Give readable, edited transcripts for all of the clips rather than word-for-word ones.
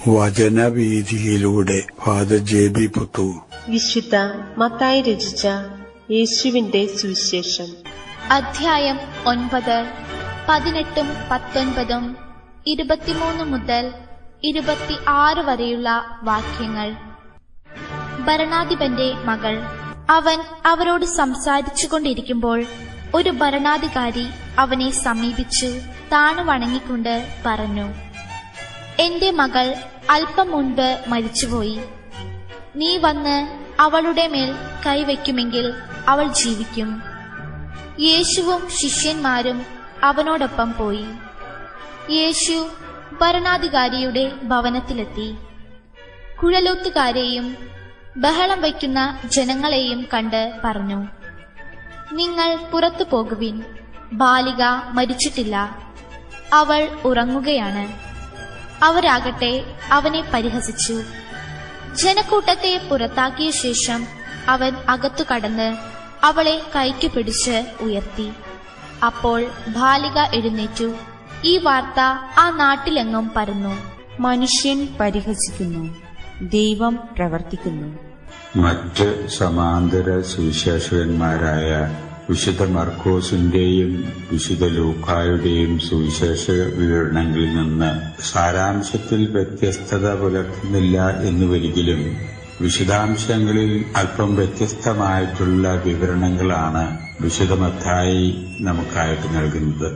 വചനവീഥിയിലൂടെ father ജെ.ബി. Puthur. വിശുദ്ധ മത്തായി രചിച്ച യേശുവിന്റെ സുവിശേഷം അധ്യായം 9, 18, 19, 23 മുതൽ 26 വരെയുള്ള വാക്യങ്ങൾ. ഭരണാധിപന്റെ മകൾ. അവൻ അവരോട് സംസാരിച്ചു കൊണ്ടിരിക്കുമ്പോൾ ഒരു ഭരണാധികാരി അവനെ സമീപിച്ചു താണു വണങ്ങിക്കൊണ്ട് പറഞ്ഞു, എന്റെ മകൾ അല്പം മുൻപ് മരിച്ചുപോയി. നീ വന്ന് അവളുടെ മേൽ കൈവയ്ക്കുമെങ്കിൽ അവൾ ജീവിക്കും. യേശുവും ശിഷ്യന്മാരും അവനോടൊപ്പം പോയി. യേശു ഭരണാധികാരിയുടെ ഭവനത്തിലെത്തി. കുഴലൂത്തുകാരെയും ബഹളം വയ്ക്കുന്ന ജനങ്ങളെയും കണ്ട് പറഞ്ഞു, നിങ്ങൾ പുറത്തു പോകുവിൻ, ബാലിക മരിച്ചിട്ടില്ല, അവൾ ഉറങ്ങുകയാണ്. അവരാകട്ടെ അവനെ പരിഹസിച്ചു. ജനക്കൂട്ടത്തെ പുറത്താക്കിയ ശേഷം അവൻ അകത്തു കടന്ന് അവളെ കൈക്കു പിടിച്ച് ഉയർത്തി. അപ്പോൾ ബാലിക എഴുന്നേറ്റു. ഈ വാർത്ത ആ നാട്ടിലെങ്ങും പരന്നു. മനുഷ്യൻ പരിഹസിക്കുന്നു, ദൈവം പ്രവർത്തിക്കുന്നു. മറ്റ് സമാന്തര സുവിശേഷകന്മാരായ വിശുദ്ധ മർക്കോസിന്റെയും വിശുദ്ധ ലൂക്കായുടെയും സുവിശേഷ വിവരണങ്ങളിൽ നിന്ന് സാരാംശത്തിൽ വ്യത്യസ്തത പുലർത്തുന്നില്ല എന്നുവരികിലും വിശദാംശങ്ങളിൽ അല്പം വ്യത്യസ്തമായിട്ടുള്ള വിവരണങ്ങളാണ് വിശുദ്ധ മത്തായി നമുക്കായിട്ട് നൽകുന്നത്.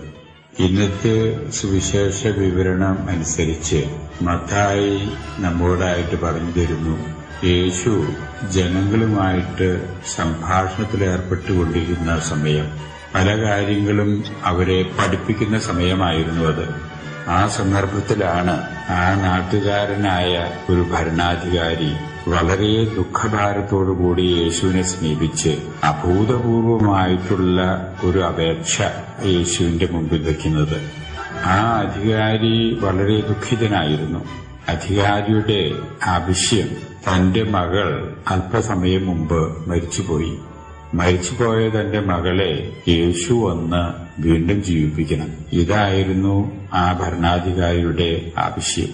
ഇന്നത്തെ സുവിശേഷ വിവരണം അനുസരിച്ച് മത്തായി നമ്മോടായിട്ട് പറഞ്ഞു തരുന്നു, യേശു ജനങ്ങളുമായിട്ട് സംഭാഷണത്തിലേർപ്പെട്ടുകൊണ്ടിരുന്ന സമയം, പല കാര്യങ്ങളും അവരെ പഠിപ്പിക്കുന്ന സമയമായിരുന്നു അത്. ആ സന്ദർഭത്തിലാണ് ആ നാട്ടുകാരനായ ഒരു ഭരണാധികാരി വളരെ ദുഃഖഭാരത്തോടുകൂടി യേശുവിനെ സമീപിച്ച് അഭൂതപൂർവമായിട്ടുള്ള ഒരു അപേക്ഷ യേശുവിന്റെ മുമ്പിൽ വയ്ക്കുന്നത്. ആ അധികാരി വളരെ ദുഃഖിതനായിരുന്നു. അധികാരിയുടെ ആവശ്യം, തന്റെ മകൾ അല്പസമയം മുമ്പ് മരിച്ചുപോയ തന്റെ മകളെ യേശു വന്ന് വീണ്ടും ജീവിപ്പിക്കണം. ഇതായിരുന്നു ആ ഭരണാധികാരിയുടെ ആവശ്യം.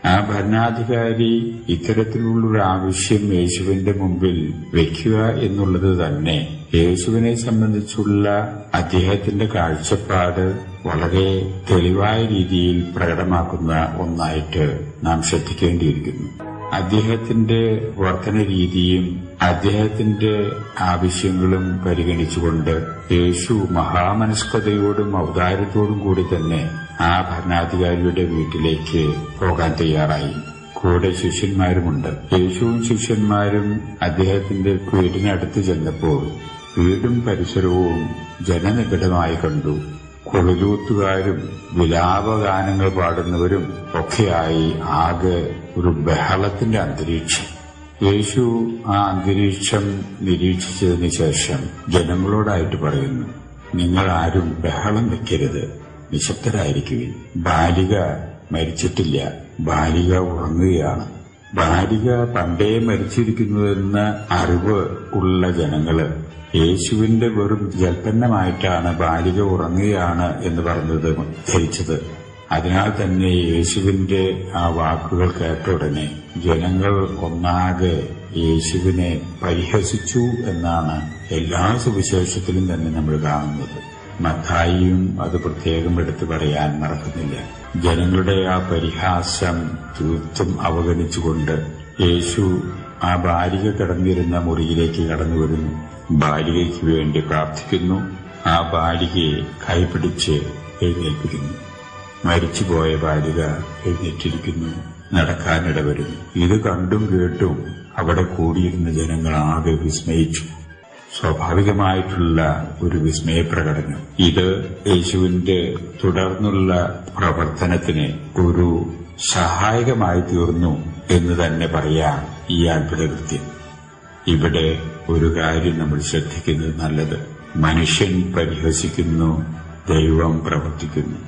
ആ ഭരണാധികാരി ഇത്തരത്തിലുള്ളൊരു ആവശ്യം യേശുവിന്റെ മുമ്പിൽ വയ്ക്കുക എന്നുള്ളത് തന്നെ യേശുവിനെ സംബന്ധിച്ചുള്ള അദ്ദേഹത്തിന്റെ കാഴ്ചപ്പാട് വളരെ തെളിവായ രീതിയിൽ പ്രകടമാക്കുന്ന ഒന്നായിട്ട് നാം ശ്രദ്ധിക്കേണ്ടിയിരിക്കുന്നു. അദ്ദേഹത്തിന്റെ വർത്തന രീതിയും അദ്ദേഹത്തിന്റെ ആവശ്യങ്ങളും പരിഗണിച്ചുകൊണ്ട് യേശു മഹാമനസ്കതയോടും ഔദാര്യത്തോടും കൂടി തന്നെ ആ ഭരണാധികാരിയുടെ വീട്ടിലേക്ക് പോകാൻ തയ്യാറായി. കൂടെ ശിഷ്യന്മാരുമുണ്ട്. യേശുവും ശിഷ്യന്മാരും അദ്ദേഹത്തിന്റെ വീടിനടുത്ത് ചെന്നപ്പോൾ വീടും പരിസരവും ജനനിബിഡമായി കണ്ടു. കുഴലൂത്തുകാരും വിലാപഗാനങ്ങൾ പാടുന്നവരും ഒക്കെയായി ആകെ ഒരു ബഹളത്തിന്റെ അന്തരീക്ഷം. യേശു ആ അന്തരീക്ഷം നിരീക്ഷിച്ചതിന് ശേഷം ജനങ്ങളോടായിട്ട് പറയുന്നു, നിങ്ങൾ ആരും ബഹളം വെക്കരുത്, നിശബ്ദരായിരിക്കുവിൻ. ബാലിക മരിച്ചിട്ടില്ല, ബാലിക ഉറങ്ങുകയാണ്. ബാലിക പണ്ടേ മരിച്ചിരിക്കുന്നുവെന്ന അറിവ് ഉള്ള ജനങ്ങള് യേശുവിന്റെ വെറും ജൽപ്പന്നമായിട്ടാണ് ബാലിക ഉറങ്ങുകയാണ് എന്ന് പറഞ്ഞത് ധരിച്ചത്. അതിനാൽ തന്നെ യേശുവിന്റെ ആ വാക്കുകൾ കേട്ട ഉടനെ ജനങ്ങൾ ഒന്നാകെ യേശുവിനെ പരിഹസിച്ചു എന്നാണ് എല്ലാ സുവിശേഷത്തിലും തന്നെ നമ്മൾ കാണുന്നത്. മത്തായിയും അത് പ്രത്യേകം എടുത്തു പറയാൻ മറക്കുന്നില്ല. ജനങ്ങളുടെ ആ പരിഹാസം തീർത്തും അവഗണിച്ചുകൊണ്ട് യേശു ആ ബാലിക കിടന്നിരുന്ന മുറിയിലേക്ക് കടന്നു വരുന്നു. ബാലികയ്ക്ക് വേണ്ടി പ്രാർത്ഥിക്കുന്നു. ആ ബാലികയെ കൈപിടിച്ച് എഴുന്നേൽപ്പിക്കുന്നു. മരിച്ചുപോയ ബാലിക എഴുന്നേറ്റിരിക്കുന്നു, നടക്കാനിടവരുന്നു. ഇത് കണ്ടും കേട്ടും അവിടെ കൂടിയിരുന്ന ജനങ്ങൾ ആകെ വിസ്മയിച്ചു. സ്വാഭാവികമായിട്ടുള്ള ഒരു വിസ്മയപ്രകടനം. ഇത് യേശുവിന്റെ തുടർന്നുള്ള പ്രവർത്തനത്തിന് ഒരു സഹായകമായി തീർന്നു എന്ന് തന്നെ പറയാം ഈ അത്ഭുതകൃത്യം. ഇവിടെ ഒരു കാര്യം നമ്മൾ ശ്രദ്ധിക്കുന്നത് നല്ലത്. മനുഷ്യൻ പരിഹസിക്കുന്നു, ദൈവം പ്രവർത്തിക്കുന്നു.